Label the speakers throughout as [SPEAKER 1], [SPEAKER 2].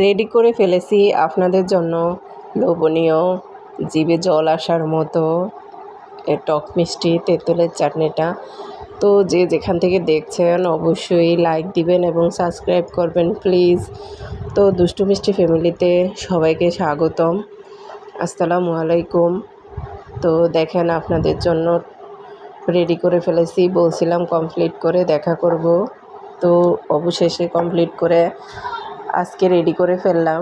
[SPEAKER 1] Ready করে ফেলেছি আপনাদের জন্য লোভনীয়, জিভে জল আসার মতো টক মিষ্টি তেঁতুলের চাটনিটা। তো যে যেখান থেকে দেখছেন অবশ্যই লাইক দিবেন এবং সাবস্ক্রাইব করবেন প্লিজ। তো দুষ্টু মিষ্টি ফ্যামিলিতে সবাইকে স্বাগতম। আসসালামু আলাইকুম। তো দেখেন আপনাদের জন্য রেডি করে ফেলেছি, বলছিলাম কমপ্লিট করে দেখা করব, তো অবশেষে কমপ্লিট করে আজকে রেডি করে ফেললাম।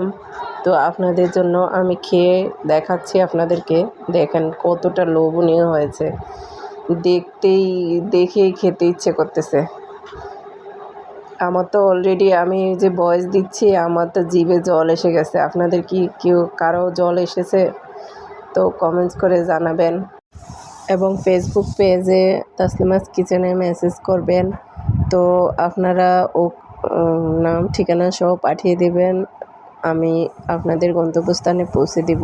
[SPEAKER 1] তো আপনাদের জন্য আমি খেয়ে দেখাচ্ছি আপনাদেরকে, দেখেন কতটা লোভনীয় হয়েছে, দেখেই খেতে ইচ্ছে করতেছে। আমার তো অলরেডি আমি যে ভয়েস দিচ্ছি আমার তো জিভে জল এসে গেছে। আপনাদের কি কারো জল এসেছে? তো কমেন্টস করে জানাবেন এবং ফেসবুক পেজে তাসলিমাস কিচেনে মেসেজ করবেন। তো আপনারা নাম ঠিকানা সহ পাঠিয়ে দেবেন, আমি আপনাদের গন্তব্যস্থানে পৌঁছে দিব।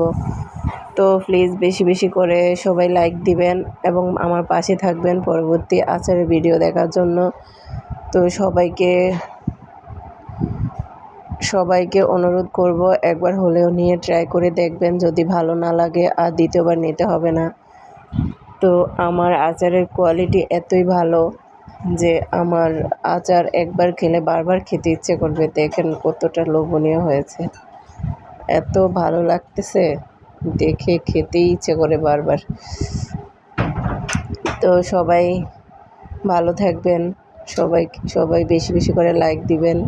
[SPEAKER 1] তো প্লিজ বেশি বেশি করে সবাই লাইক দিবেন এবং আমার পাশে থাকবেন পরবর্তী আচারের ভিডিও দেখার জন্য। তো সবাইকে অনুরোধ করব একবার হলেও নিয়ে ট্রাই করে দেখবেন, যদি ভালো না লাগে আর দ্বিতীয়বার নিতে হবে না। তো আমার আচারের কোয়ালিটি এতই ভালো যে আমার আচার একবার খেলে বারবার খেতে ইচ্ছে করবে। দেখেন কতটা লোভনীয় হয়েছে, এত ভালো লাগতেছে দেখে খেতেই ইচ্ছে করে বারবার। তো সবাই ভালো থাকবেন, সবাই বেশি বেশি করে লাইক দিবেন,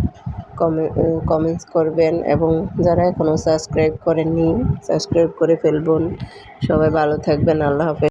[SPEAKER 1] কমেন্টস করবেন এবং যারা এখনও সাবস্ক্রাইব করেননি সাবস্ক্রাইব করে ফেলবেন। সবাই ভালো থাকবেন, আল্লাহ হাফেজ।